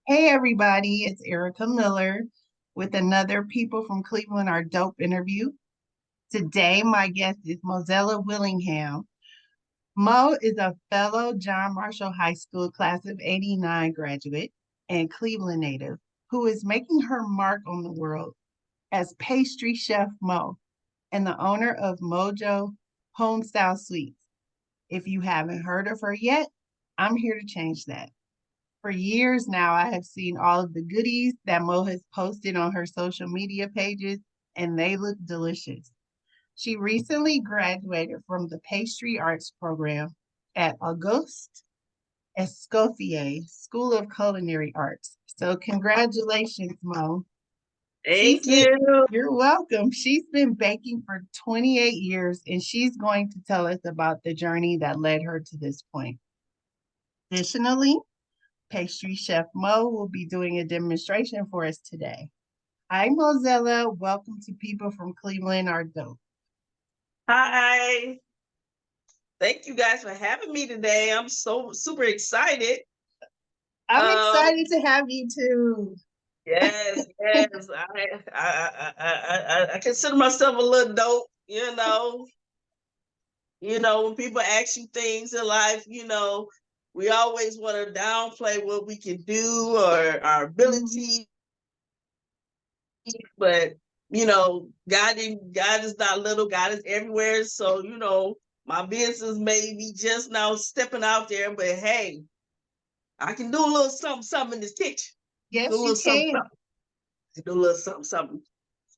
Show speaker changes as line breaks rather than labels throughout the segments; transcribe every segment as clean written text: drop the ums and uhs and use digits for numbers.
Hey everybody, it's Erica Miller with another People from Cleveland Are Dope interview. Today, my guest is Mozella Willingham. Mo is a fellow John Marshall High School class of '89 graduate and Cleveland native who is making her mark on the world as Pastry Chef Mo and the owner of Mojo Homestyle Sweets. If you haven't heard of her yet, I'm here to change that. For years now, I have seen all of the goodies that Mo has posted on her social media pages, and they look delicious. She recently graduated from the Pastry Arts program at Auguste Escoffier School of Culinary Arts. So, congratulations, Mo. She's
Thank
been,
you.
you're welcome. She's been baking for 28 years, and she's going to tell us about the journey that led her to this point. Additionally, Pastry Chef Mo will be doing a demonstration for us today. Hi, Mozella. Welcome to People from Cleveland Are Dope.
Hi. Thank you guys for having me today. I'm so super excited.
I'm
Um,
excited to have you too.
yes. I consider myself a little dope, when people ask you things in life, we always want to downplay what we can do or our
Mhm.
ability, but God is not little, God is everywhere. So, my business may be just now stepping out there, but hey, I can do a little something in this kitchen. Do a
Yes,
little
you
something,
can.
something. Do a little something.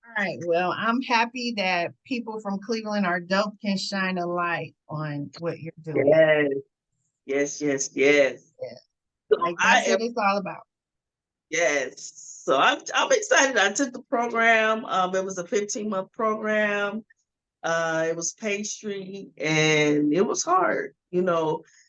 All right. Well, I'm happy that people from Cleveland Are Dope can shine a light on what you're doing.
Yes, yes.
Yeah.
So
Like
I
that's
am
what it's all about.
yes. So I'm excited. I took the program. It was a 15-month program. It was pastry and it was hard.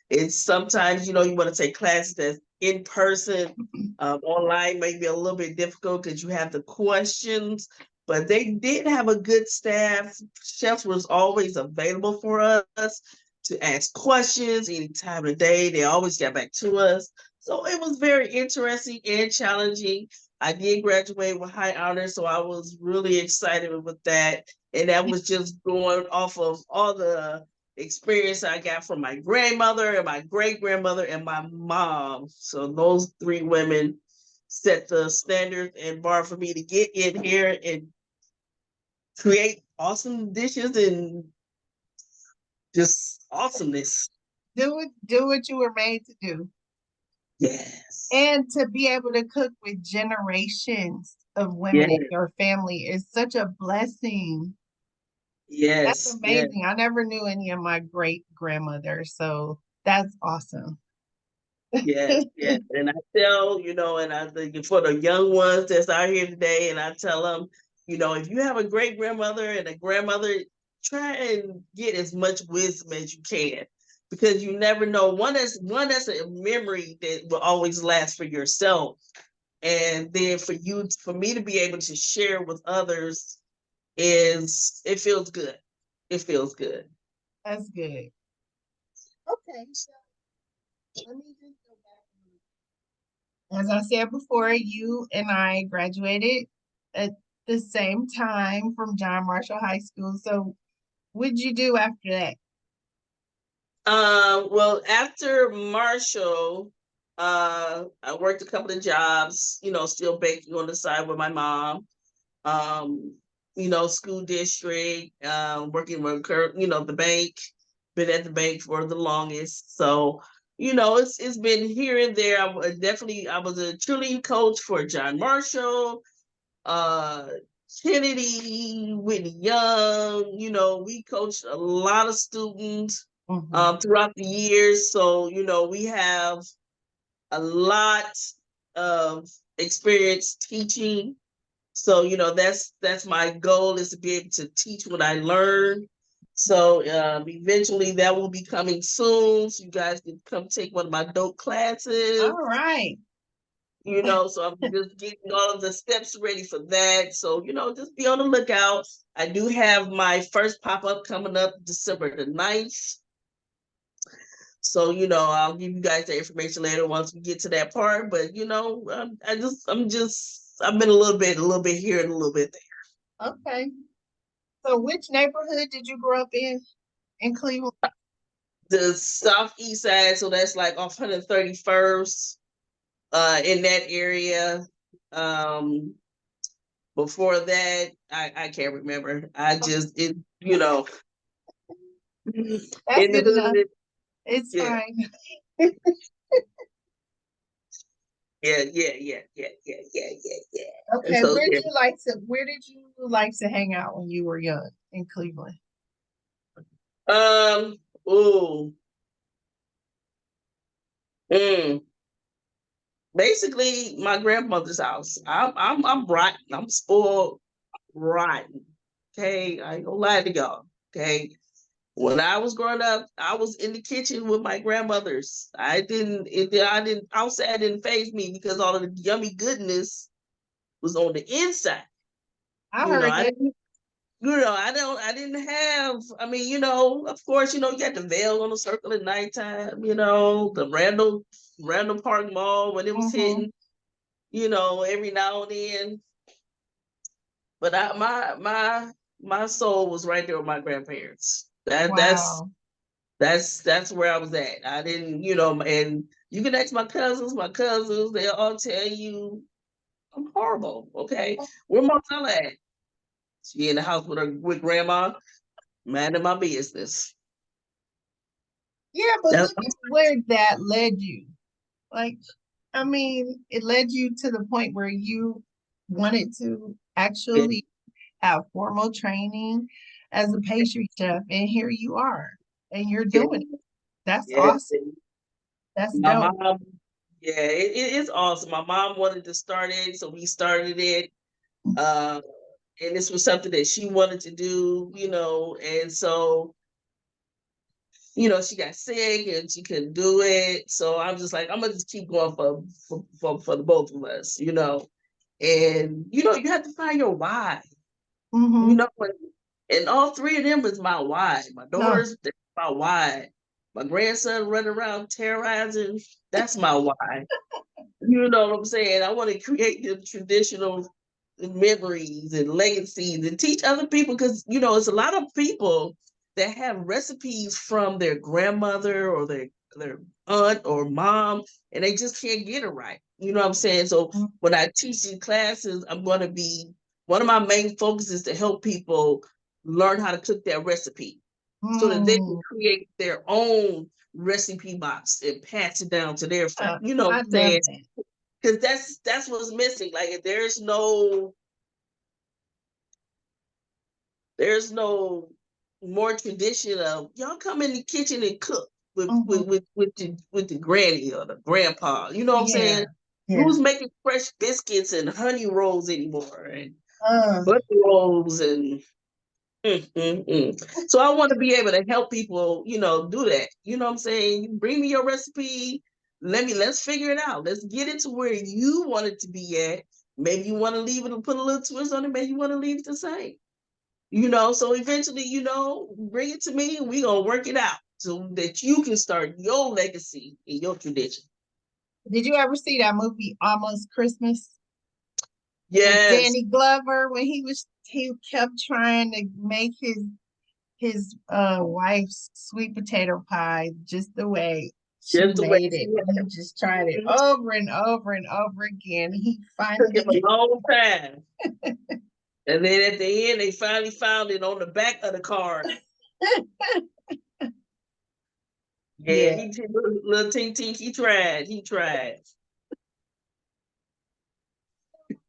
It's sometimes, you want to take classes that's in person. Online may be a little bit difficult because you have the questions, but they did have a good staff. Chefs was always available for us to ask questions any time of the day. They always got back to us. So it was very interesting and challenging. I did graduate with high honors, so I was really excited with that. And that was just going off of all the experience I got from my grandmother and my great grandmother and my mom. So those three women set the standard and bar for me to get in here and create awesome dishes and just awesomeness.
Do what you were made to do.
Yes.
And to be able to cook with generations of women in
Yes.
your family is such a blessing. That's
Yes.
amazing. I never knew any of my great grandmothers, so that's awesome.
Yes. And I tell, and I think for the young ones that's out here today, and I tell them, if you have a great grandmother and a grandmother, try and get as much wisdom as you can, because you never know. One that's a memory that will always last for yourself, and then for me to be able to share with others it feels good. It feels good.
That's good. Okay, so let me just go back. As I said before, you and I graduated at the same time from John Marshall High School. So what did you do after that?
Well, after Marshall, I worked a couple of jobs, still baking on the side with my mom. Um, School district, working with the bank, been at the bank for the longest. So, it's been here and there. I was a cheerleading coach for John Marshall, uh Kennedy, Whitney Young. We coached a lot of students
Mhm.
throughout the years. So, we have a lot of experience teaching. So, that's my goal, is to be able to teach what I learned. So eventually that will be coming soon. So you guys can come take one of my dope classes.
All right.
So I'm just getting all of the steps ready for that. So, just be on the lookout. I do have my first pop-up coming up December the 9th. So, I'll give you guys the information later once we get to that part. But I've been a little bit here and a little bit there.
Okay. So which neighborhood did you grow up in Cleveland?
The southeast side, so that's like off 131st, in that area. Before that, I can't remember. I just it,
That's
in the
good enough.
hood.
It's
Yeah,
fine.
yeah. And
Okay,
so yeah.
where did you like to hang out when you were young in Cleveland?
Um. Ooh. Mm. Basically, my grandmother's house. I'm rotten. I'm spoiled rotten. Okay, I ain't gonna lie to y'all. Okay, when I was growing up, I was in the kitchen with my grandmothers. Outside didn't faze me because all of the yummy goodness was on the inside.
I heard
I
that.
didn't. I didn't have. I mean, of course, you got the veil on the circle at nighttime. The Randall Park Mall when it was
Mm-hmm.
hitting. Every now and then. But my soul was right there with my grandparents.
Wow.
That's where I was at. I didn't, and you can ask my cousins. My cousins, they'll all tell you I'm horrible. Okay, where Marcella at? She in the house with grandma. Man in my business.
Yeah, but
That's
look at where that led you. Like, I mean, it led you to the point where you wanted to
yeah,
actually have formal training as a pastry chef, and here you are, and you're
yeah,
doing it. That's
yeah.
awesome. That's
My
dope.
mom, yeah, it is awesome. My mom wanted to start it, so we started it. Uh, and this was something that she wanted to do, and so she got sick and she couldn't do it. So I'm just like, I'm gonna just keep going for the both of us, And you have to find your why, you
Mm-hmm.
know, and all three of them is my why. My
No.
daughters, that's my why. My grandson running around terrorizing, that's my why. You know what I'm saying? I want to create the traditional memories and legacies and teach other people because it's a lot of people that have recipes from their grandmother or their aunt or mom and they just can't get it right. You know what I'm saying? So when I teach these classes, I'm going to be one of my main focuses to help people learn how to cook that recipe so that they can
Mm.
create their own recipe box and pass it down to their family. You know what
I
I'm
love
saying?
that.
Because that's what's missing. Like if there's no more tradition of y'all come in the kitchen and cook with
Mm-hmm.
the granny or the grandpa. You know what I'm
Yeah.
saying?
Yeah.
Who's making fresh biscuits and honey rolls anymore and
Uh,
butter rolls and So I want to be able to help people, do that. You know what I'm saying? Bring me your recipe. Let's figure it out. Let's get it to where you want it to be at. Maybe you want to leave it and put a little twist on it. Maybe you want to leave it the same. So eventually, bring it to me and we're gonna work it out so that you can start your legacy and your tradition.
did you ever see that movie Almost Christmas with
Yes,
Danny Glover when he kept trying to make his wife's sweet potato pie just the way she
just the way
made
she
it.
had
He just tried it
it.
over and over and over again. He
Took him
finally
a long time. And then at the end, they finally found it on the back of the card. Yeah,
yeah.
he did. Little Tink Tink, he tried. He tried.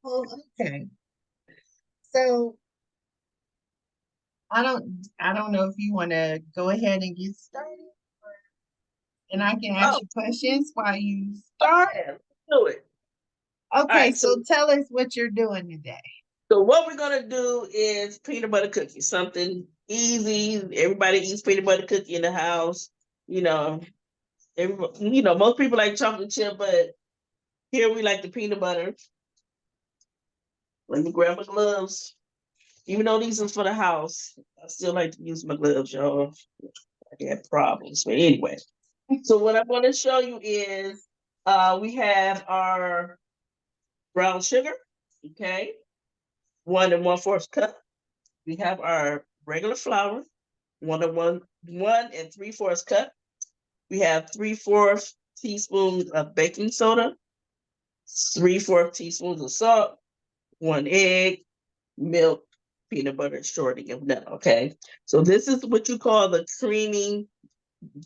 Well, okay. So I don't know if you want to go ahead and get started, and I can ask
Oh,
you questions while you start.
yeah, let's do it. All
Okay,
right, so
so tell us what you're doing today.
what we're gonna do is peanut butter cookies, something easy. Everybody eats peanut butter cookie in the house. You know, most people like chocolate chip, but here we like the peanut butter. Let me grab my gloves. Even though these are for the house, I still like to use my gloves, y'all. I had problems, but anyway. So what I'm going to show you is we have our brown sugar, okay, 1 1/4 cup. We have our regular flour, 1 1 3/4 cup. We have 3/4 teaspoons of baking soda, 3/4 teaspoons of salt, 1 egg, milk, peanut butter, shortening, and vanilla. Okay, so this is what you call the creaming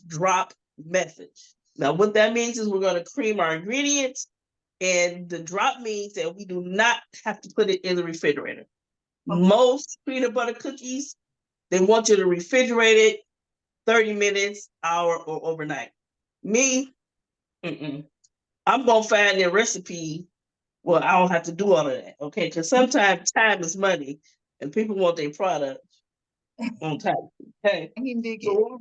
drop method. Now, what that means is we're going to cream our ingredients, and the drop means that we do not have to put it in the refrigerator. Most peanut butter cookies, they want you to refrigerate it 30 minutes, hour, or overnight. Me, I'm going to find a recipe. Well, I don't have to do all of that, okay? Because sometimes time is money, and people want their product on time, okay?
I can dig
So
it.
what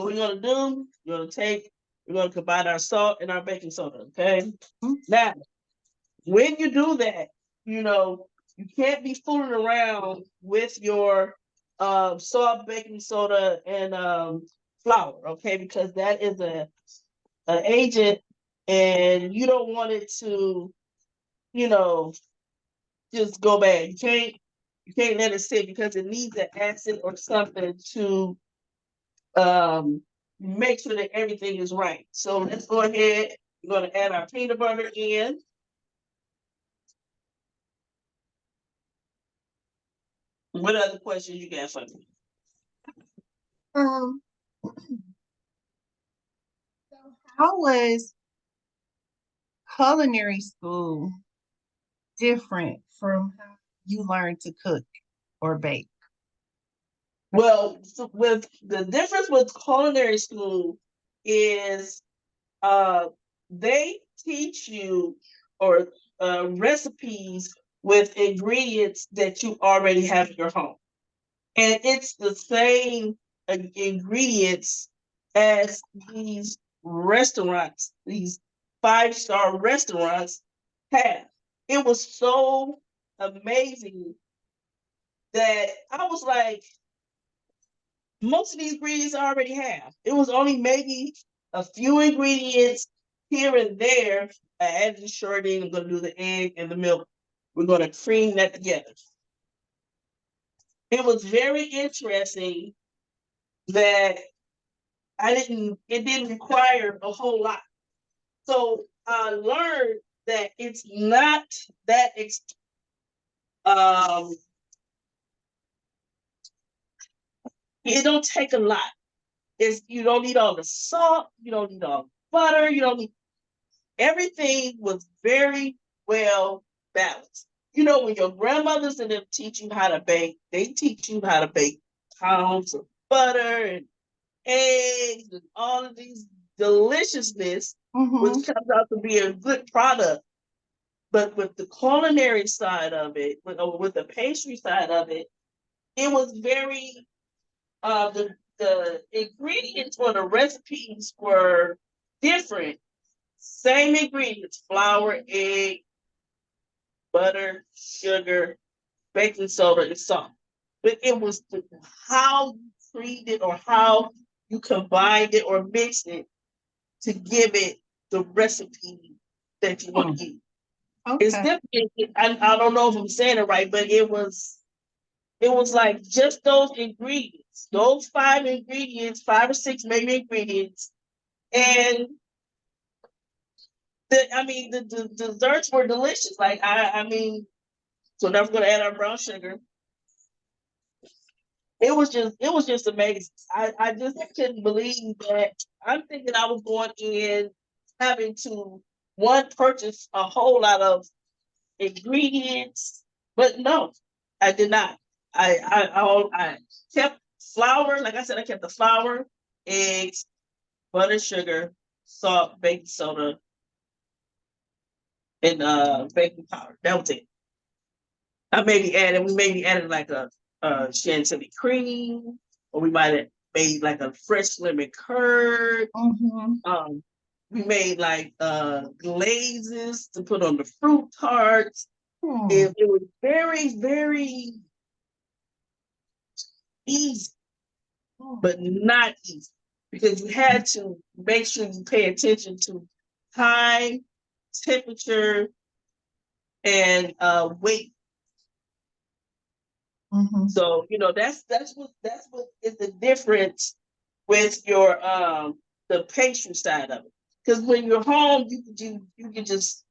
we're gonna do, we're gonna combine our salt and our baking soda, okay? Now, when you do that, you can't be fooling around with your salt, baking soda, and flour, okay? Because that is an agent, and you don't want it to, you know, just go bad. You can't let it sit because it needs an acid or something to make sure that everything is right. So let's go ahead. We're going to add our peanut butter in. What other questions you got for me?
Um, so how was culinary school different from how you learned to cook or bake?
Well, so with the difference with culinary school is uh, they teach you or recipes with ingredients that you already have in your home. And it's the same ingredients as these restaurants, these 5-star restaurants have. It was so amazing that I was like, most of these ingredients I already have. It was only maybe a few ingredients here and there. I added the shortening. I'm going to do the egg and the milk. We're going to cream that together. It was very interesting that it didn't require a whole lot. So I learned that it's not that, it don't take a lot. You don't need all the salt, you don't need all the butter, you don't need, everything was very well balanced. When your grandmothers and them teach you how to bake, they teach you how to bake pounds of butter and eggs and all of these deliciousness, which comes out to be a good product. But with the culinary side of it, with the pastry side of it, it was very the ingredients or the recipes were different. Same ingredients: flour, egg, butter, sugar, baking soda, and salt. But it was how you treat it or how you combined it or mixed it to give it the recipe that you want to use. It's
Okay.
different. I don't know if I'm saying it right, but it was like just those ingredients, those 5 ingredients, 5 or 6 maybe ingredients, and the desserts were delicious. Like so now we're gonna add our brown sugar. It was just amazing. I just couldn't believe that. I'm thinking I was going in having to purchase a whole lot of ingredients, but no, I did not. I kept flour. Like I said, I kept the flour, eggs, butter, sugar, salt, baking soda, and baking powder. That was it. We maybe added like a chantilly cream, or we might have made like a fresh lemon curd. Um, we made like glazes to put on the fruit tarts. It was very, very easy, but not easy. because you had to make sure you pay attention to time, temperature, and weight. So that's what is the difference with your the pastry side of it. Because when you're home, you can just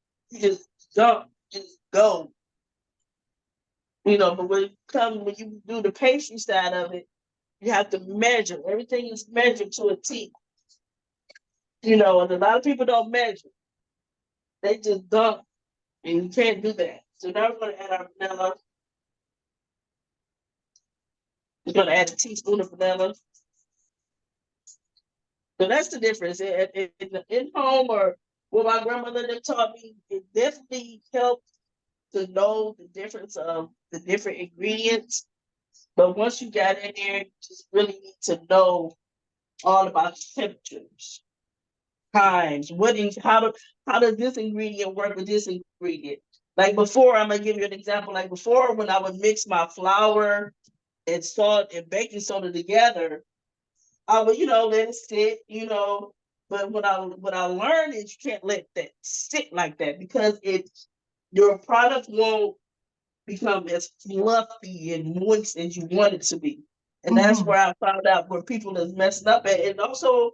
dump, just go. But when you do the pastry side of it, you have to measure. Everything is measured to a T. And a lot of people don't measure. They just dump, and you can't do that. So now we're going to add our vanilla. We're going to add a teaspoon of vanilla. So that's the difference. In home or what my grandmother taught me, it definitely helped to know the difference of the different ingredients. But once you got in there, you just really need to know all about temperatures, times, how does this ingredient work with this ingredient? Like before, I'm gonna give you an example. Like before, when I would mix my flour and salt and baking soda together, I would, let it sit, But what I learned is you can't let that sit like that because your product won't become as fluffy and moist as you want it to be. And that's where I found out where people is messing up at. And also,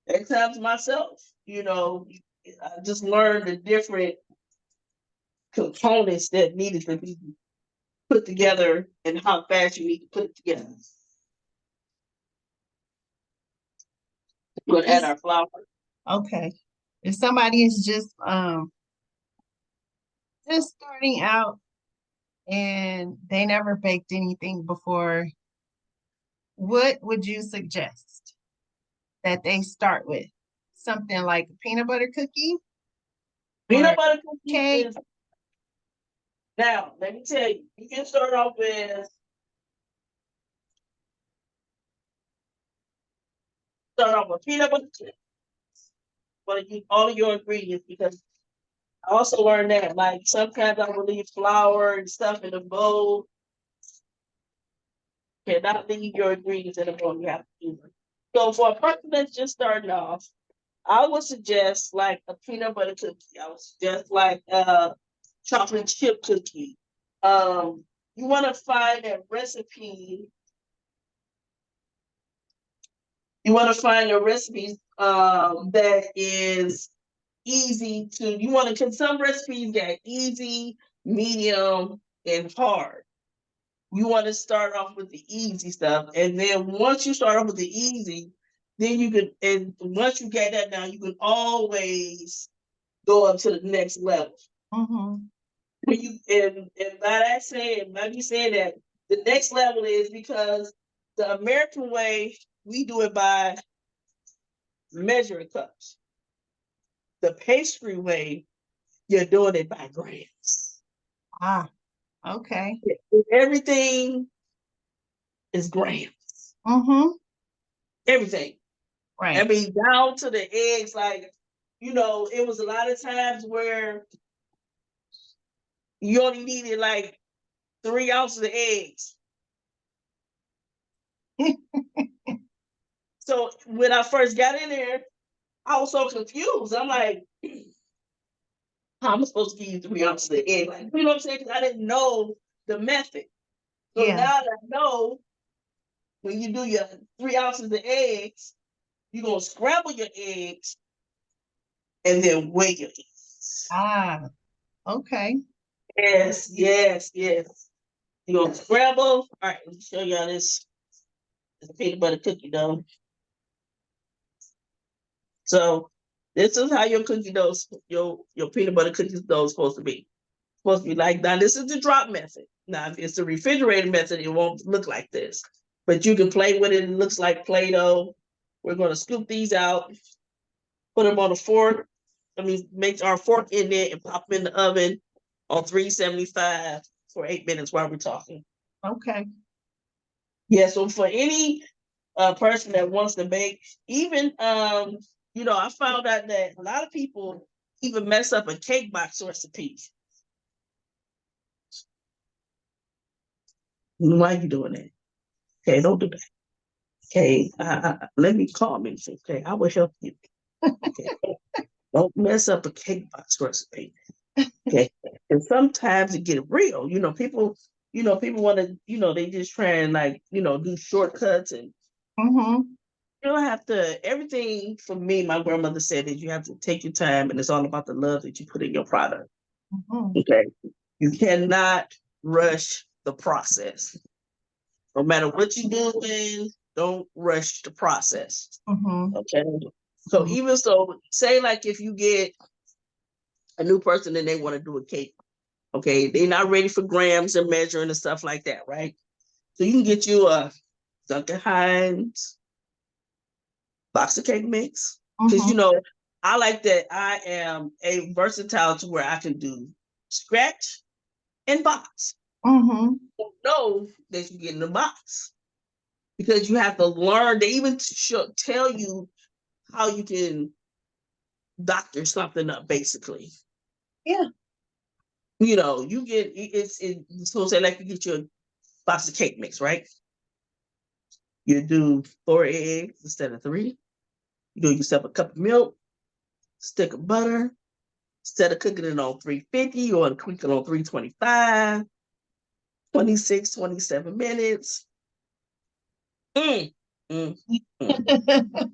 at times myself, I just learned the different components that needed to be put together and how fast you need to put it together. We're gonna add our flour.
Okay. If somebody is just starting out and they never baked anything before, what would you suggest that they start with? Something like a peanut butter cookie?
Peanut butter cookie
cake?
is now, let me tell you, you can start off with peanut butter cookie. But use all of your ingredients because I also learned that like sometimes I will leave flour and stuff in a bowl. Cannot leave your ingredients in a bowl. You have to do it. So for a person that's just starting off, I would suggest like a peanut butter cookie. I would suggest like a chocolate chip cookie. You want to find a recipe. You want to find your recipes that is easy to. You want to, cause some recipes get easy, medium, and hard. You want to start off with the easy stuff, and then once you start off with the easy, then you can. And once you get that down, you can always go up to the next level. When you and by that saying, by me saying that, the next level is because the American way we do it by measuring cups. The pastry way, you're doing it by grams.
Ah, okay.
Everything is grams. Everything.
Right.
I mean, down to the eggs, like, it was a lot of times where you only needed like 3 ounces of eggs. So when I first got in there, I was so confused. I'm like, how am I supposed to give you 3 ounces of egg? Like, you know what I'm saying? Because I didn't know the method. So now that I know, when you do your 3 ounces of eggs, you're going to scramble your eggs and then weigh your eggs.
Ah, okay.
Yes. You're going to scramble. All right, let me show y'all this peanut butter cookie dough. So this is how your cookie dough, your peanut butter cookie dough is supposed to be. Supposed to be like, now this is the drop method. Now, if it's the refrigerated method, it won't look like this. But you can play with it. It looks like Play-Doh. We're going to scoop these out, put them on a fork. Make our fork in there and pop them in the oven on 375 for 8 minutes while we're talking.
Okay.
Yeah, so for any person that wants to bake, even, I found out that a lot of people even mess up a cake box recipe. Why are you doing that? Okay, don't do that. Okay, let me call me. Okay, I will help you. Okay, don't mess up a cake box recipe. Okay, and sometimes it get real. People want to. They just try and do shortcuts, and
Mm-hmm.
you don't have to. Everything for me, my grandmother said is you have to take your time, and it's all about the love that you put in your product.
Mm-hmm.
Okay, you cannot rush the process. No matter what you're doing, don't rush the process.
Mm-hmm.
Okay. So even so, say like if you get a new person and they want to do a cake, okay, they're not ready for grams and measuring and stuff like that, right? So you can get you a Duncan Hines box of cake mix. Because
Mm-hmm.
I like that I am a versatile to where I can do scratch and box.
Mm-hmm.
You know that you get in the box because you have to learn. They even tell you how you can doctor something up, basically.
Yeah.
You get so say like you get your box of cake mix, right? You do 4 eggs instead of 3. You do yourself a cup of milk, stick of butter. Instead of cooking it on 350, you want to cook it on 325, 26, 27 minutes. Mm, mm, mm,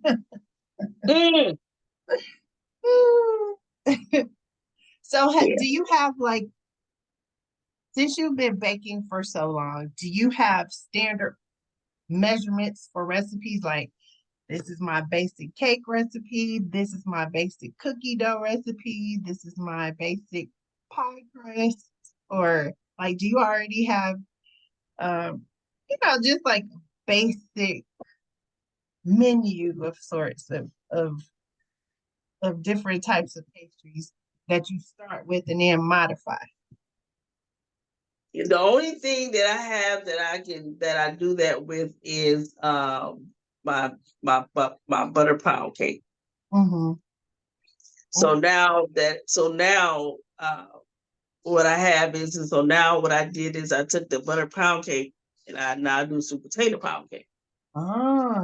mm.
So,
Yeah.
do you have like, since you've been baking for so long, do you have standard measurements for recipes? Like, this is my basic cake recipe. This is my basic cookie dough recipe. This is my basic pie crust. Or like, do you already have, um, just like basic menu of sorts of different types of pastries that you start with and then modify?
The only thing that I have that I do that with is my my butter pound cake.
Mm-hmm.
So now what I have is so now what I did is I took the butter pound cake and I now do sweet potato pound cake.
Ah,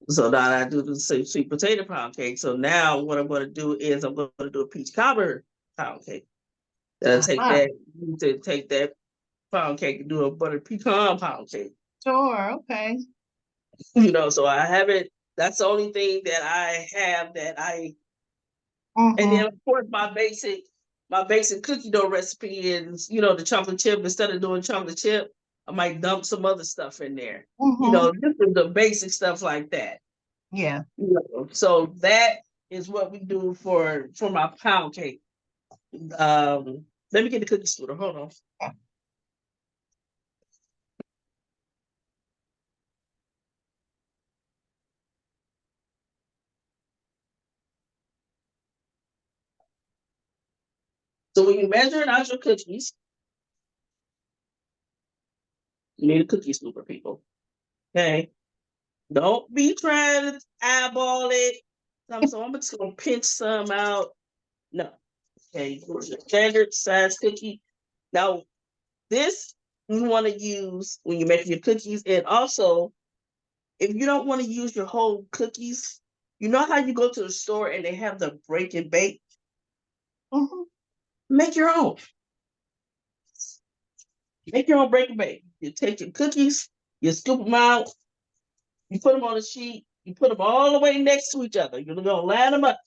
So now I do the sweet potato pound cake. So now what I'm going to do is I'm going to do a peach cobbler pound cake. Then I
ah,
take that pound cake and do a butter pecan pound cake.
sure, okay.
So I haven't. That's the only thing that I have that I. And
Mm-hmm.
then of course my basic cookie dough recipe is the chocolate chip. Instead of doing chocolate chip, I might dump some other stuff in there.
Mm-hmm.
Just the basic stuff like that.
Yeah.
So that is what we do for my pound cake. Let me get the cookie splitter. Hold on. So when you're measuring out your cookies, you need a cookie scooper, people. Okay. Don't be trying to eyeball it. So I'm just gonna pinch some out. No. Okay, standard size cookie. Now, this you want to use when you're making your cookies, and also if you don't want to use your whole cookies, you know how you go to the store and they have the break and bake.
Mm-hmm.
Make your own. Make your own break and bake. You take your cookies, you scoop them out, you put them on a sheet, you put them all the way next to each other. You're gonna line them up.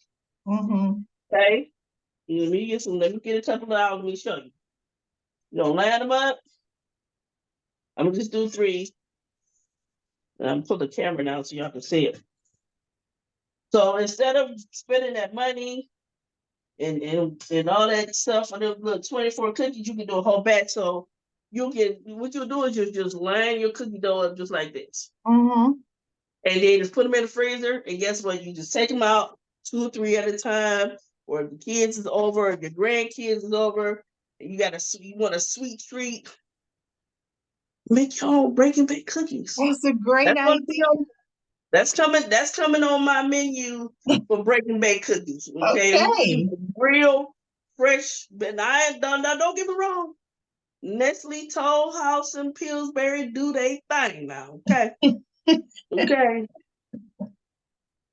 Mm-hmm.
Okay. Let me get a couple of hours. Let me show you. You're gonna line them up. I'm gonna just do 3. And I'm put the camera down so y'all can see it. So instead of spending that money and all that stuff on the little 24 cookies, you can do a whole batch. So what you'll do is you just line your cookie dough up just like this.
Mm-hmm.
And then just put them in the freezer. And guess what? You just take them out 2 or 3 at a time. Or if the kids is over, if your grandkids is over, and you want a sweet treat, make your own break and bake cookies.
That's a great
That's gonna
idea.
be on that's coming on my menu for break and bake cookies. Okay.
Okay.
Real fresh, but don't get me wrong. Nestle, Toll House, and Pillsbury do they thing now. Okay. Okay.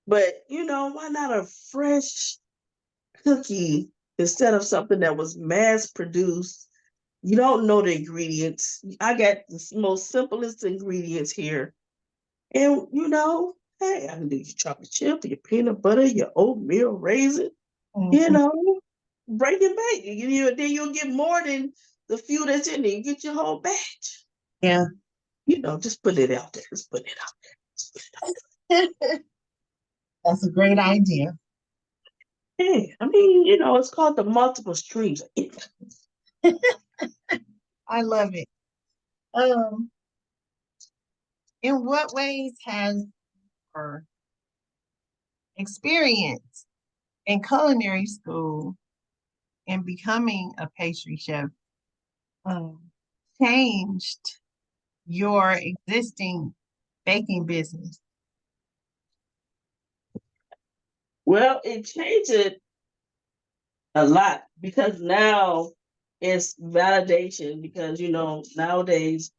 But why not a fresh cookie instead of something that was mass produced? You don't know the ingredients. I got the most simplest ingredients here. And hey, I can do your chocolate chip, your peanut butter, your oatmeal raisin, you
Mhm.
know, break and bake. Then you'll get more than the few that's in there. You get your whole batch.
Yeah.
Just put it out there. Just put it out there. Just put it out
That's a great idea.
there. Yeah, I mean, it's called the multiple streams of income.
I love it. Um, in what ways has your experience in culinary school and becoming a pastry chef um, changed your existing baking business?
Well, it changed it a lot because now it's validation because nowadays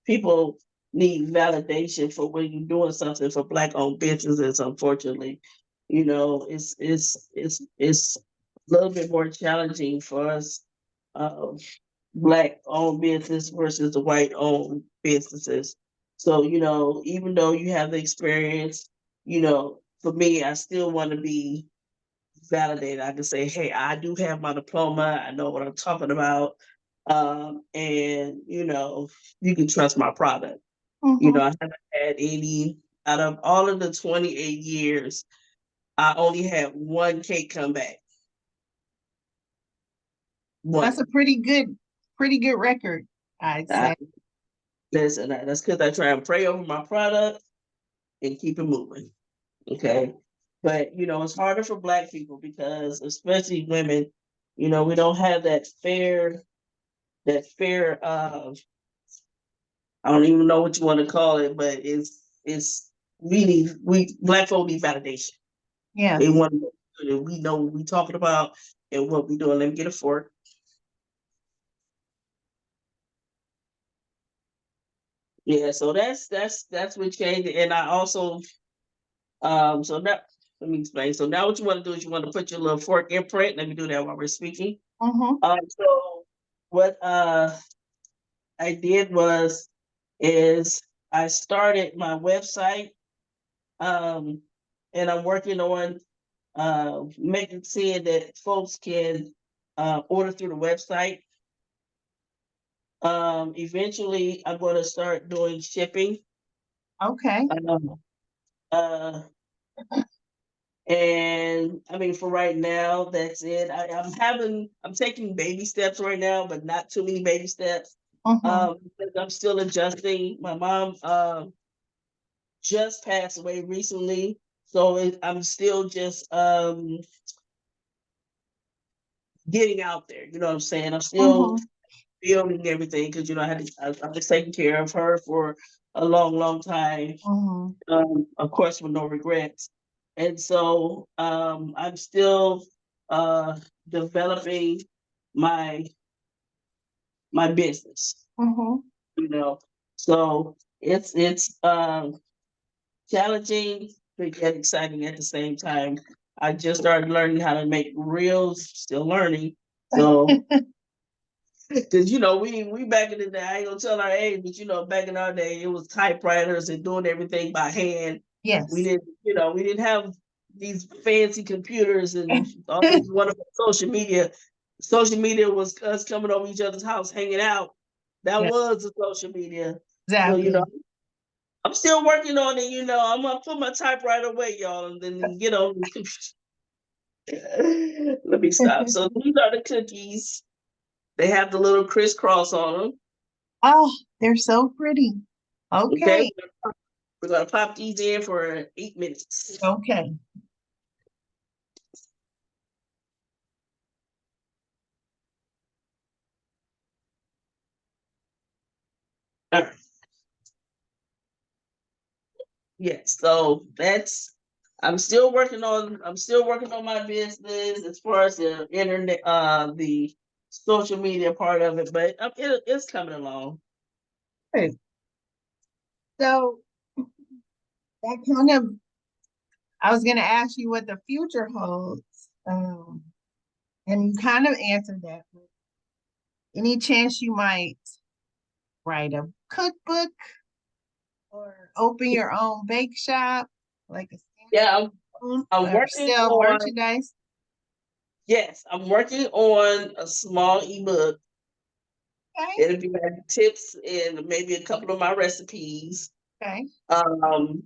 people need validation for when you're doing something for black owned businesses. Unfortunately, it's a little bit more challenging for us, um, black owned business versus the white owned businesses. So even though you have the experience, for me I still want to be validated. I can say, hey, I do have my diploma. I know what I'm talking about. And you can trust my product.
Hmm.
I haven't had any out of all of the 28 years, I only had one cake come back.
That's
One.
a pretty good record, I'd
I,
say.
that's because I try and pray over my product and keep it moving. Okay. But it's harder for black people because especially women, we don't have that fair I don't even know what you want to call it, but it's really we black folk need validation. They
Yes.
want to know that we know what we talking about and what we doing. Let me get a fork. Yeah, so that's what changed. And I also so now let me explain. So now what you want to do is you want to put your little fork imprint. Let me do that while we're speaking.
Hmm.
So what I did was is I started my website, um, and I'm working on making seeing that folks can order through the website. Eventually, I'm going to start doing shipping.
Okay.
Um, uh, and I mean, for right now, that's it. I'm taking baby steps right now, but not too many baby steps.
Hmm.
Because I'm still adjusting. My mom just passed away recently, so I'm still just getting out there. You know what I'm saying? I'm still
Hmm.
building everything because I was taking care of her for a long, long time.
Hmm.
Of course, with no regrets. And so I'm still uh, developing my my business.
Hmm.
You know, so it's challenging but yet exciting at the same time. I just started learning how to make reels. Still learning. So because we back in the day, I ain't gonna tell our age, but back in our day, it was typewriters and doing everything by hand. We
Yes.
didn't have these fancy computers and all this wonderful social media. Social media was us coming over each other's house, hanging out. That
Yeah,
was the social media. So
exactly.
I'm still working on it. I'm gonna put my typewriter away, y'all, and then get on the computer. Let me stop. So these are the cookies. They have the little crisscross on them.
Oh, they're so pretty.
Okay,
Okay.
we're gonna pop these in for 8 minutes.
Okay.
All right. Yes, so that's I'm still working on my business as far as the internet, the social media part of it, but it's coming along.
Good. So that kind of, I was going to ask you what the future holds. And you kind of answered that. Any chance you might write a cookbook or open your own bake shop, like a
Yeah,
stand
I'm
or
working
sell
on,
merchandise?
yes, I'm working on a small ebook.
Okay,
It'll be like tips and maybe a couple of my recipes.
okay,
Um,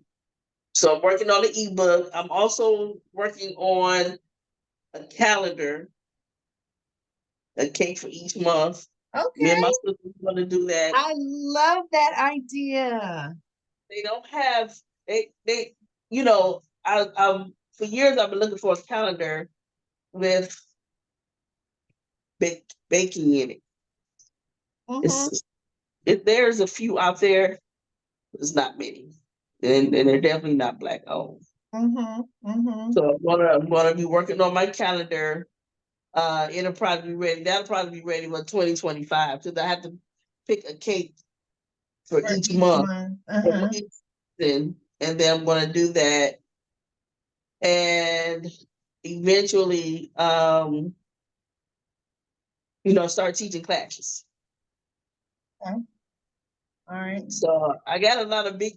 so I'm working on the ebook. I'm also working on a calendar, a cake for each month. Me and
okay.
my sister want to do that.
I love that idea.
They don't have they you know I for years I've been looking for a calendar with baking in it.
Mm-hmm,
It's there's a few out there. There's not many, and they're definitely not black owned.
mm-hmm, mm-hmm.
So I'm gonna be working on my calendar. It'll probably be ready. That'll probably be ready for 2025 because I have to pick a cake for
For
each
each
month
one.
for
Uh-huh.
each season, and then I'm gonna do that, and eventually, start teaching classes.
Okay. All right.
So I got a lot of big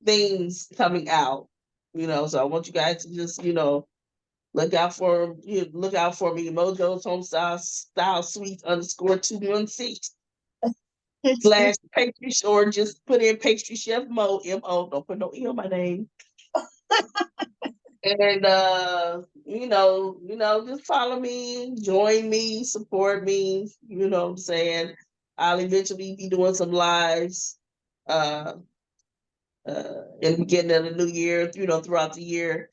things coming out. So I want you guys to just look out for me. Mojo's Homestyle Sweets _216 / pastry, or just put in Pastry Chef Mo MO. Don't put no E on my name. And just follow me, join me, support me. You know what I'm saying? I'll eventually be doing some lives uh in the beginning of the new year, throughout the year.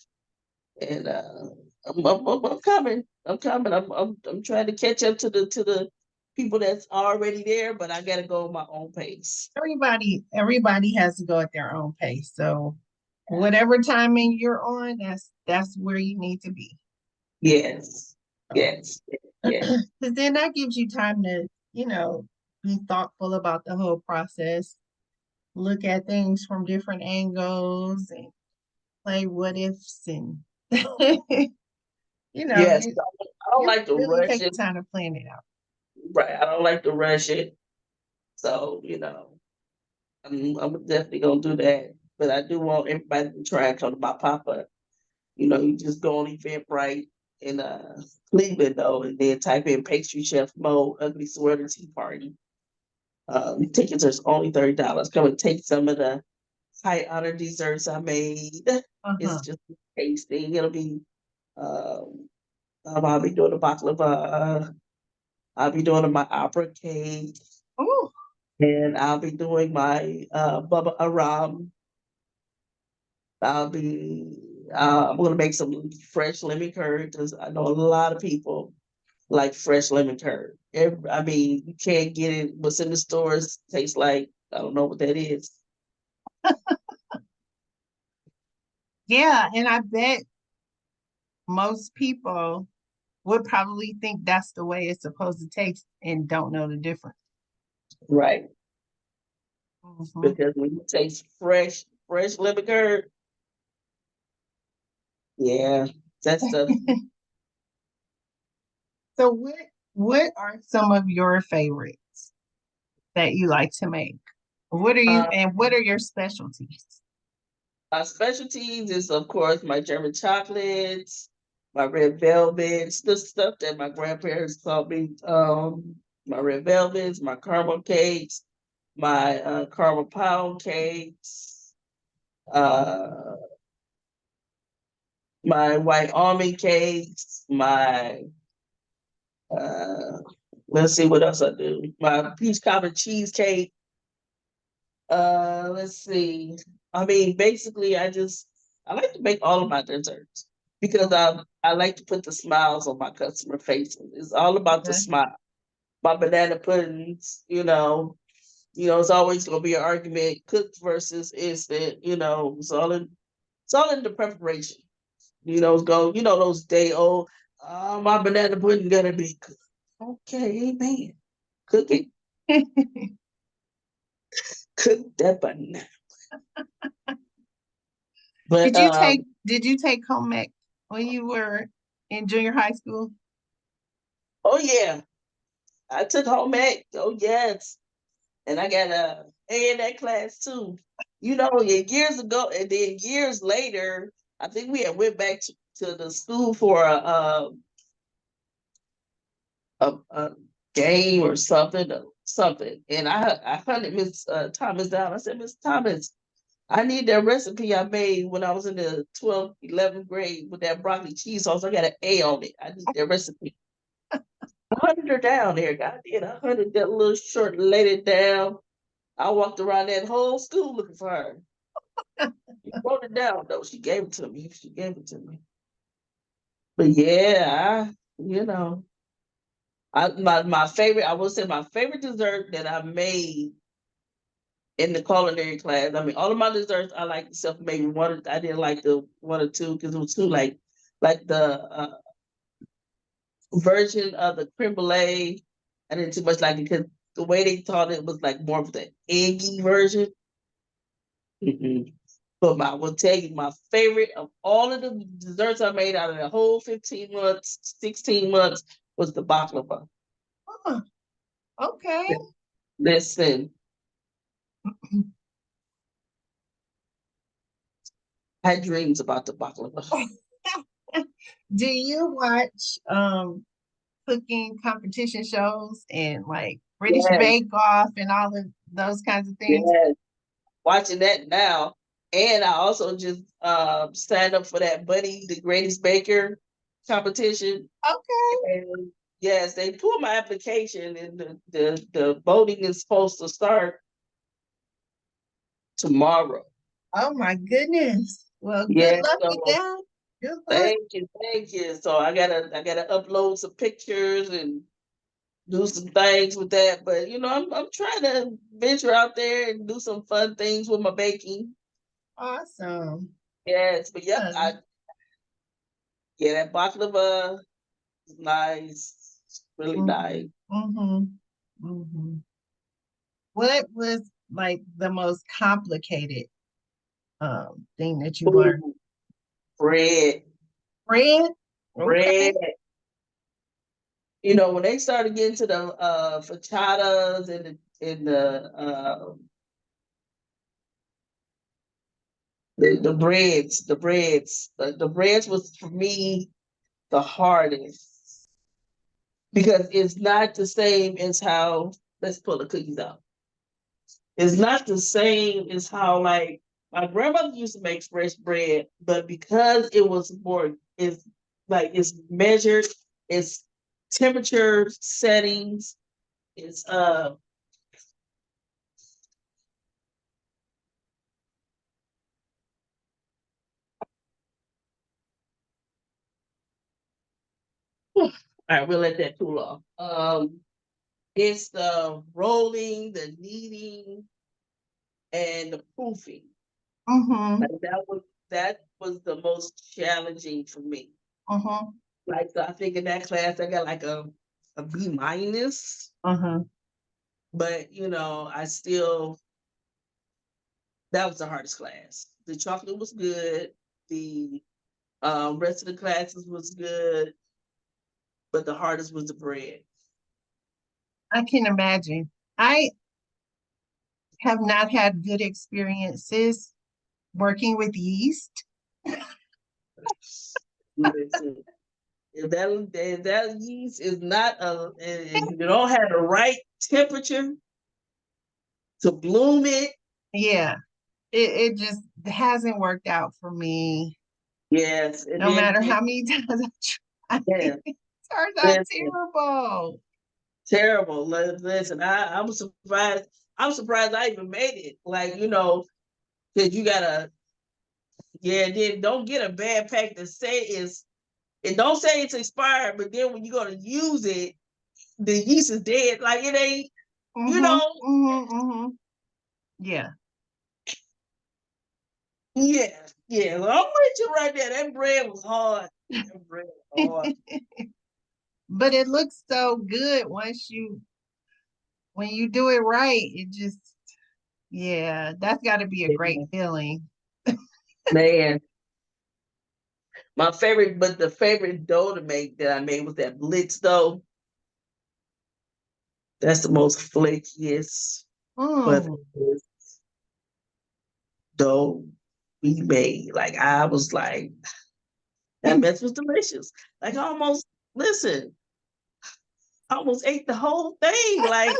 And I'm coming. I'm coming. I'm trying to catch up to the people that's already there, but I gotta go at my own pace.
Everybody has to go at their own pace. So whatever timing you're on, that's where you need to be.
Yes.
So,
Yes. Yes.
because then that gives you time to, be thoughtful about the whole process, look at things from different angles and play what ifs and
Yes.
you
I don't
you
like to
really
rush
take
it.
the time to plan it out.
Right. I don't like to rush it. So, I'm definitely gonna do that. But I do want everybody to try and come to my pop-up. You just go on Eventbrite in Cleveland though, and then type in Pastry Chef Mo Ugly Sweater Tea Party. Tickets are only $30. Come and take some of the high honor desserts I made. It's
Uh-huh.
just tasting. It'll be I'll be doing a baklava. I'll be doing my opera cake,
Oh,
and I'll be doing my bubba aram. I'll be I'm gonna make some fresh lemon curd because I know a lot of people like fresh lemon curd. I mean, you can't get it. What's in the stores tastes like I don't know what that is.
yeah, and I bet most people would probably think that's the way it's supposed to taste and don't know the difference.
Right.
Mhm.
Because when you taste fresh lemon curd, yeah, that stuff.
So what are some of your favorites that you like to make?
Uh,
What are your specialties?
my specialties is of course my German chocolates, my red velvets, the stuff that my grandparents taught me. My red velvets, my caramel cakes, my caramel pound cakes, uh, my white almond cakes, my uh, let's see what else I do. My peach cobbler cheesecake. Let's see. I mean, basically, I like to make all of my desserts because I like to put the smiles on my customer faces. It's all about the
Okay.
smile. My banana puddings, it's always gonna be an argument, cooked versus instant. It's all in the preparation. Those day old. My banana pudding gonna be cooked. Okay, amen. Cook it, cook that banana. But
Did you take home ec when you were in junior high school?
oh yeah, I took home ec. Oh yes, and I got a A in that class too. You know, years ago, and then years later, I think we had went back to the school for a game or something. And I hunted Miss Thomas down. I said, Miss Thomas, I need that recipe I made when I was in the 12th, 11th grade with that broccoli cheese sauce. I got an A on it. I need that recipe. I hunted her down there. I did. I hunted that little short, laid it down. I walked around that whole school looking for her. She wrote it down though. She gave it to me. She gave it to me. But yeah, you know, my favorite. I will say my favorite dessert that I made in the culinary class. I mean, all of my desserts I like except maybe one. I didn't like the one or two because it was too like the version of the creme brulee. I didn't too much like it because the way they taught it was like more of the eggy version. Mm-mm. But I will tell you, my favorite of all of the desserts I made out of the whole 15 months, 16 months was the baklava.
Huh, okay.
Listen, I had dreams about the baklava.
Do you watch cooking competition shows and like British
Yes,
Bake Off and all of those kinds of things?
yes. Watching that now. And I also just signed up for that Buddy the Greatest Baker competition.
Okay.
And yes, they pulled my application and the voting is supposed to start tomorrow.
Oh my goodness. Well, good
Yeah,
luck with
so
that. Good luck.
thank you, thank you. So I gotta upload some pictures and do some things with that. But you know, I'm trying to venture out there and do some fun things with my baking.
Awesome.
Yes, but yep,
Yeah.
that baklava is nice, really nice.
Mm-hmm. Mm-hmm. What was like the most complicated thing that you learned?
Ooh, bread,
Bread? Okay.
bread. You know, when they started getting to the fachadas and the breads, the breads was for me the hardest because it's not the same as how let's pull the cookies out. It's not the same as how like my grandmother used to make fresh bread, but because it was more it's measured, it's temperature settings, it's all right, we'll let that cool off. It's the rolling, the kneading, and the proofing.
Mm-hmm.
Like that was the most challenging for me.
Mm-hmm.
Like so I think in that class I got like a B minus,
Mm-hmm.
but you know I still that was the hardest class. The chocolate was good. The rest of the classes was good, but the hardest was the bread.
I can imagine. I have not had good experiences working with yeast.
Listen, if that yeast is not if you don't have the right temperature to bloom it,
Yeah, it just hasn't worked out for me.
yes, and
No
then
matter how many times I try,
yeah,
it turns out
listen,
terrible.
terrible. Listen, I was surprised. I'm surprised I even made it. Like you know, because you gotta yeah. Then don't get a bad pack that say it don't say it's expired, but then when you're gonna use it, the yeast is dead. Like it ain't. You
Mm-hmm.
know,
Mm-hmm. Mm-hmm. Yeah.
yeah, yeah. Well, I'm with you right there. That bread was hard. That bread was hard.
But it looks so good when you do it right. Yeah, that's got to be a great feeling.
Man, the favorite dough to make that I made was that blitz dough. That's the most flakiest, but
Mm.
dough we made. Like I was like, that mess was delicious. Like listen, I almost ate the whole thing. Like,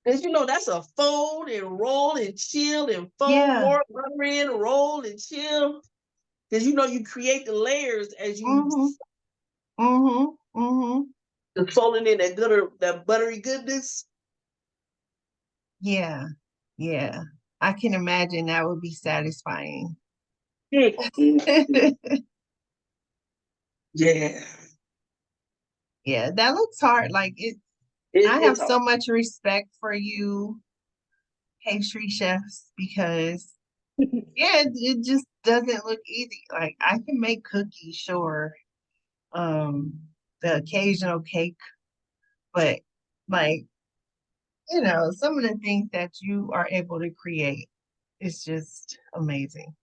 cause that's a fold and roll and chill and fold
Yeah.
more butter in, roll and chill. Cause you create the layers as you
Mm-hmm. Mm-hmm. Mm-hmm.
folding in that buttery goodness.
Yeah. Yeah. I can imagine that would be satisfying.
Yeah,
Yeah, that looks hard. Like it, I have
it's
so
hard.
much respect for you, pastry chefs, because yeah, it just doesn't look easy. Like I can make cookies, sure. Um, the occasional cake, but like, some of the things that you are able to create is just amazing.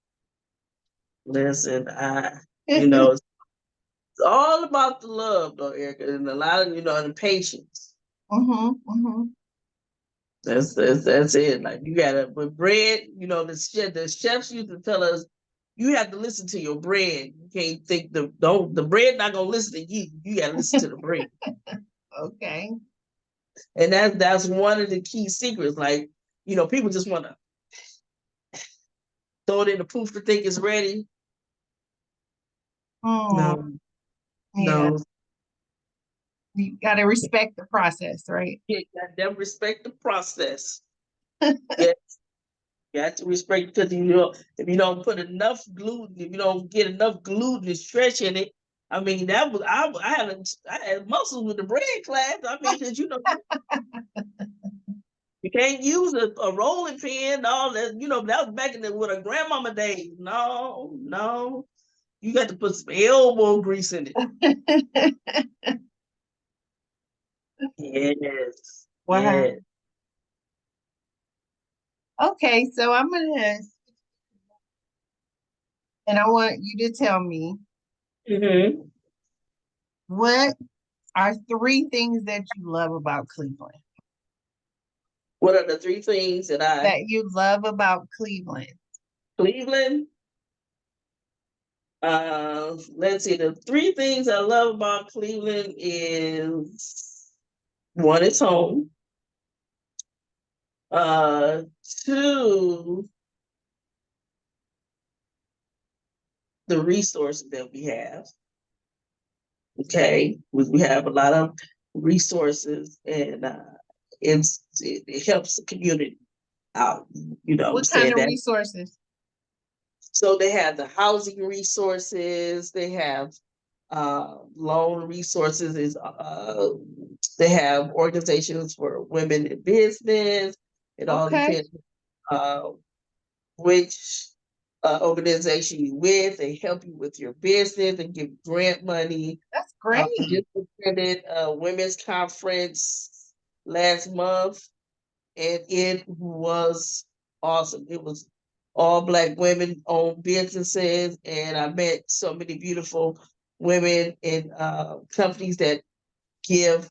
Listen, it's all about the love, though, Erica, and a lot of and the patience.
Mm-hmm, mm-hmm.
That's it. Like you gotta with bread, the chefs used to tell us you have to listen to your bread. You can't think the bread not gonna listen to you. You gotta listen to the bread.
Okay.
And that's one of the key secrets. Like, people just wanna throw it in the poof to think it's ready.
Mm,
No,
yeah,
no.
you got to respect the process, right?
You gotta respect the process. Yeah, you have to respect because if you don't put enough gluten, if you don't get enough gluten and stretch in it, I mean that was I had muscles with the bread class. I mean, because you can't use a rolling pin, all that. That was back in with a grandmama days. No, no, you got to put some elbow grease in it. Yes,
Wow.
yes.
Okay, so I'm gonna, and I want you to tell me
Hmm.
what are three things that you love about Cleveland?
What are the three things that
That you love about Cleveland?
Cleveland? Let's see. The three things I love about Cleveland is one, it's home. Uh, Two, the resources that we have. Okay, we have a lot of resources, and it helps the community out. I'm
What kind
saying
of
that.
resources?
So they have the housing resources. They have loan resources. They have organizations for women in business. It all
Okay,
depends uh, which organization you with. They help you with your business. They give grant money.
that's
We
great.
just attended a women's conference last month, and it was awesome. It was all Black women owned businesses, and I met so many beautiful women in companies that give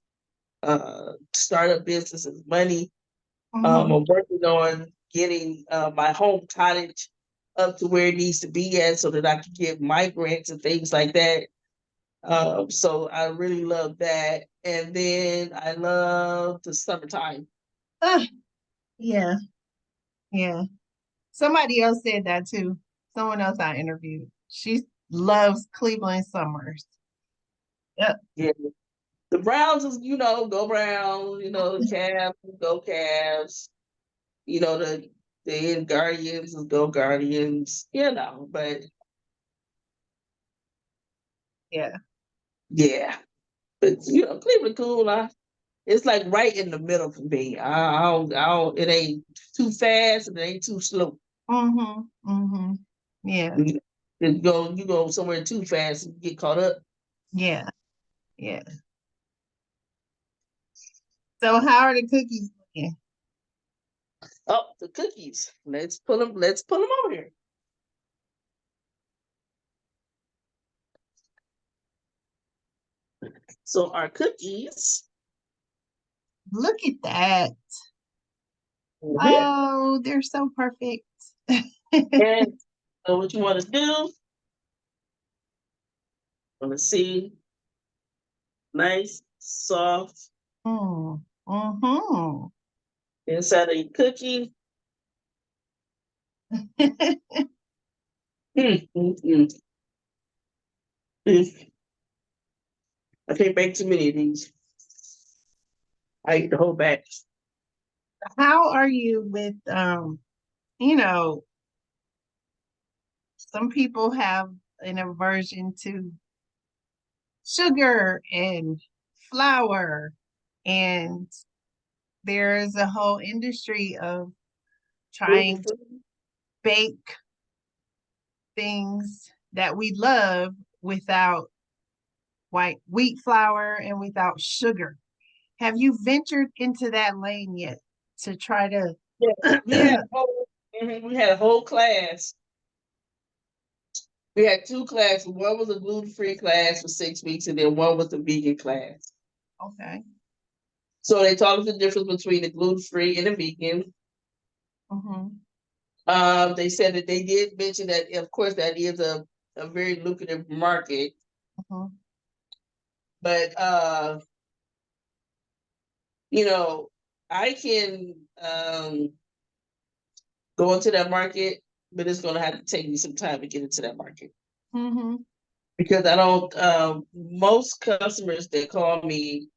startup businesses money. I'm
Hmm.
working on getting my home cottage up to where it needs to be at so that I can get my grants and things like that. So I really love that. And then I love the summertime.
Ah, yeah, yeah. Somebody else said that too. Someone else I interviewed. She loves Cleveland summers. Yep.
Yeah. The Browns is, go Browns, Cavs, go Cavs, the Guardians is go Guardians, but
Yeah.
yeah. But Cleveland cool. It's like right in the middle for me. It ain't too fast and it ain't too slow.
Mm-hmm. Mm-hmm. Yeah.
You go somewhere too fast and you get caught up.
Yeah. Yeah. So how are the cookies looking?
Oh, the cookies. Let's pull them. Let's pull them over here. So our cookies.
Look at that.
Mhm.
Oh, they're so perfect.
And so what you want to do? Want to see nice, soft
Mm-hmm.
inside of your cookie. Mm, mm, mm. Mm. I can't make too many of these. I eat the whole batch.
How are you with you know, some people have an aversion to sugar and flour, and there's a whole industry of
Gluten
trying to
free.
bake things that we love without white wheat flour and without sugar. Have you ventured into that lane yet to try to
Yeah, we had a whole class. We had two classes. One was a gluten free class for 6 weeks, and then one was a vegan class.
Okay.
So they taught us the difference between the gluten free and the vegan.
Mm-hmm.
They said that they did mention that, of course, that is a very lucrative market,
Mm-hmm.
but you know, I can go into that market, but it's going to have to take me some time to get into that market
Mm-hmm.
because I don't. Most customers that call me,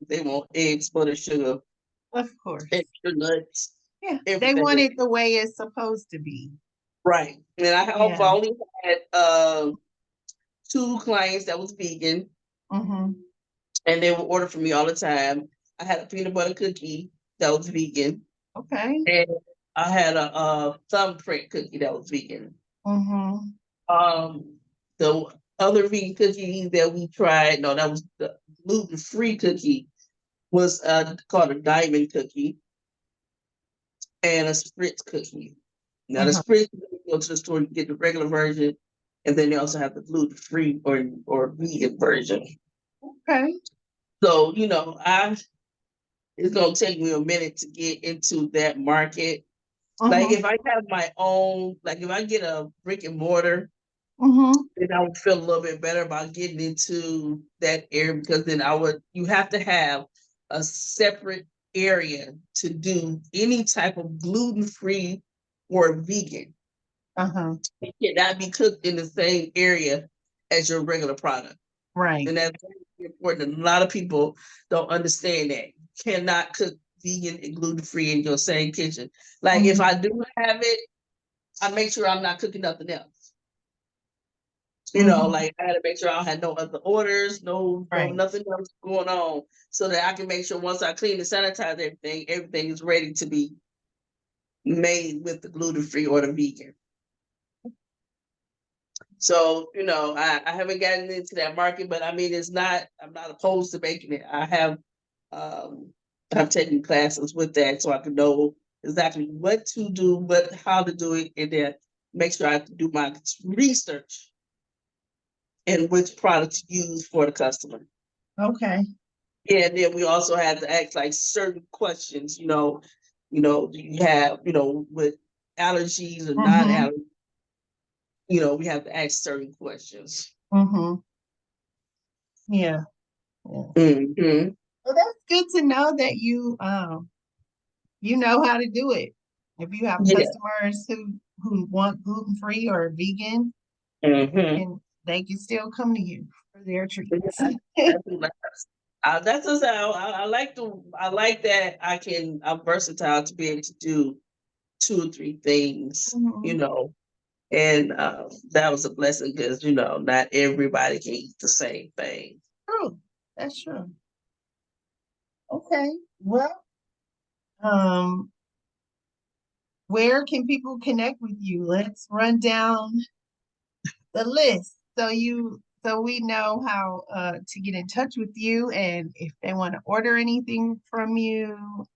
they want eggs, butter, sugar,
Of course.
extra nuts,
Yeah. They want
everything.
it the way it's supposed to be.
Right. And I have
Yeah.
only had two clients that was vegan,
Mm-hmm.
and they would order from me all the time. I had a peanut butter cookie that was vegan,
Okay.
and I had a thumbprint cookie that was vegan.
Mm-hmm.
Um, the other vegan cookie that we tried, no, that was the gluten free cookie, was called a diamond cookie and a spritz cookie. Now the
Uh-huh.
spritz, you go to the store, you get the regular version, and then they also have the gluten free or vegan version.
Okay.
So I it's gonna take me a minute to get into that market. Like
Mm-hmm.
if I have my own, like if I get a brick and mortar,
Mm-hmm.
then I would feel a little bit better about getting into that area because then you have to have a separate area to do any type of gluten free or vegan.
Uh-huh.
It cannot be cooked in the same area as your regular product.
Right.
And that's very important. And a lot of people don't understand that. You cannot cook vegan and gluten free in your same kitchen. Like if
Mm-hmm.
I do have it, I make sure I'm not cooking nothing else.
Mm-hmm.
Like I had to make sure I don't have no other orders, no
Right.
nothing else going on, so that I can make sure once I clean and sanitize everything is ready to be made with the gluten free or the vegan. So I haven't gotten into that market, but I mean, I'm not opposed to making it. Um, I've taken classes with that, so I can know exactly what to do, how to do it, and then make sure I do my research and which product to use for the customer.
Okay.
Yeah, and then we also had to ask like certain questions, do you have, with allergies or
Mm-hmm.
non-allergies, we have to ask certain questions.
Mm-hmm. Yeah. Yeah.
Hmm.
Well, that's good to know that you know how to do it. If you have
Yeah.
customers who want gluten free or vegan,
Hmm.
and they can still come to you for their treats.
Yeah, that's just how I like that I'm versatile to be able to do two or three things,
Mhm.
and that was a blessing because not everybody can eat the same thing.
True. That's true. Okay. Well, um, where can people connect with you? Let's run down the list so we know how to get in touch with you and if they want to order anything from you.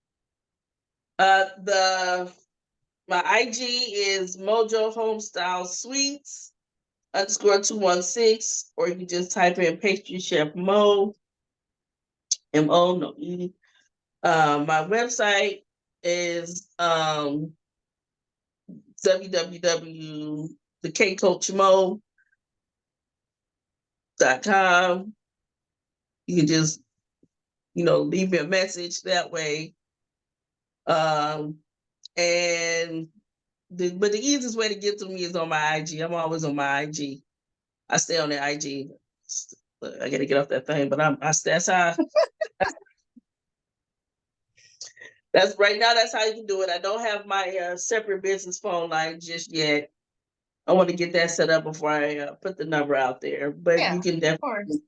My IG is Mojo Homestyle Sweets _216, or you can just type in Pastry Chef Mo, M-O, no E. My website is www.thekcoachmo.com. You can just, leave me a message that way. And but the easiest way to get to me is on my IG. I'm always on my IG. I stay on the IG. I gotta get off that thing, but that's how. That's right now. That's how you can do it. I don't have my separate business phone line just yet. I want to get that set up before I put the number out there. But you can definitely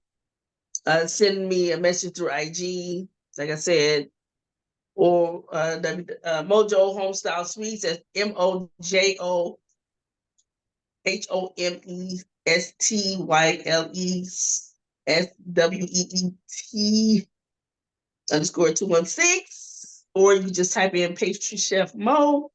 send me a message through IG, like I said, or Mojo Homestyle Sweets. That's MOJO HOMESTYLE _216, or you just type in Pastry Chef Mo.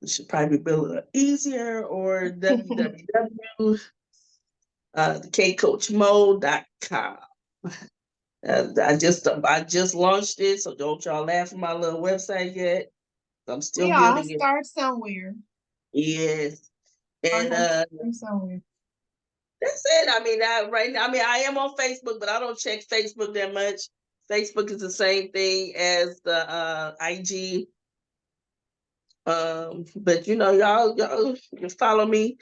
It should probably be a little easier, or www.thekcoachmo.com. I just launched it, so don't y'all laugh at my little website yet. I'm still
We all
building it.
start somewhere.
Yes. And
somewhere.
That's it. I mean, I am on Facebook, but I don't check Facebook that much. Facebook is the same thing as the IG. But y'all you follow me.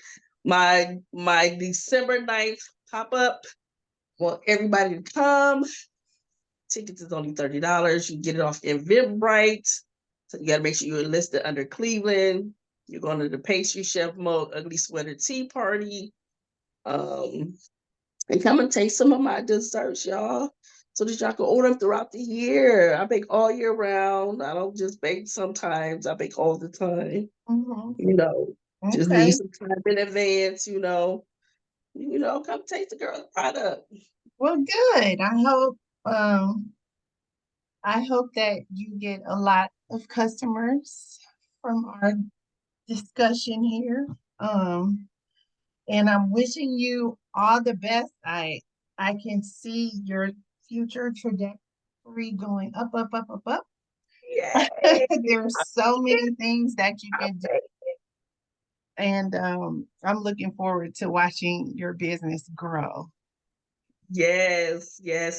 My December 9th pop-up. Want everybody to come. Tickets is only $30. You get it off Eventbrite. So you gotta make sure you're listed under Cleveland. You're going to the Pastry Chef Mo Ugly Sweater Tea Party. And come and taste some of my desserts, y'all, so that y'all can order them throughout the year. I bake all year round. I don't just bake sometimes. I bake all the time. Just need some time in advance. Come taste the girl's product.
Well, good. I hope that you get a lot of customers from our discussion here. And I'm wishing you all the best. I can see your future trajectory going up, up, up, up, up. There's so many things that you can do. And I'm looking forward to watching your business grow.
Yes.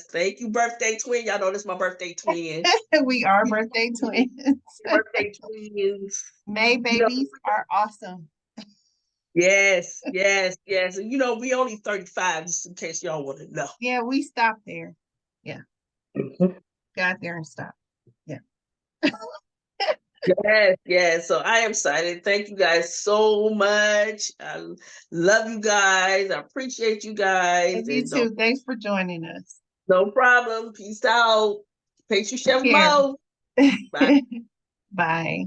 Thank you, birthday twin. Y'all know this is my birthday twin.
We are birthday twins.
Birthday twins.
May babies are awesome.
Yes. And we only 35, just in case y'all want to know.
Yeah, we stopped there. Yeah. Got there and stopped. Yeah.
Yes. So I am excited. Thank you guys so much. I love you guys. I appreciate you guys.
And you too. Thanks for joining us.
No problem. Peace out. Pastry Chef Mo.
Bye. Bye.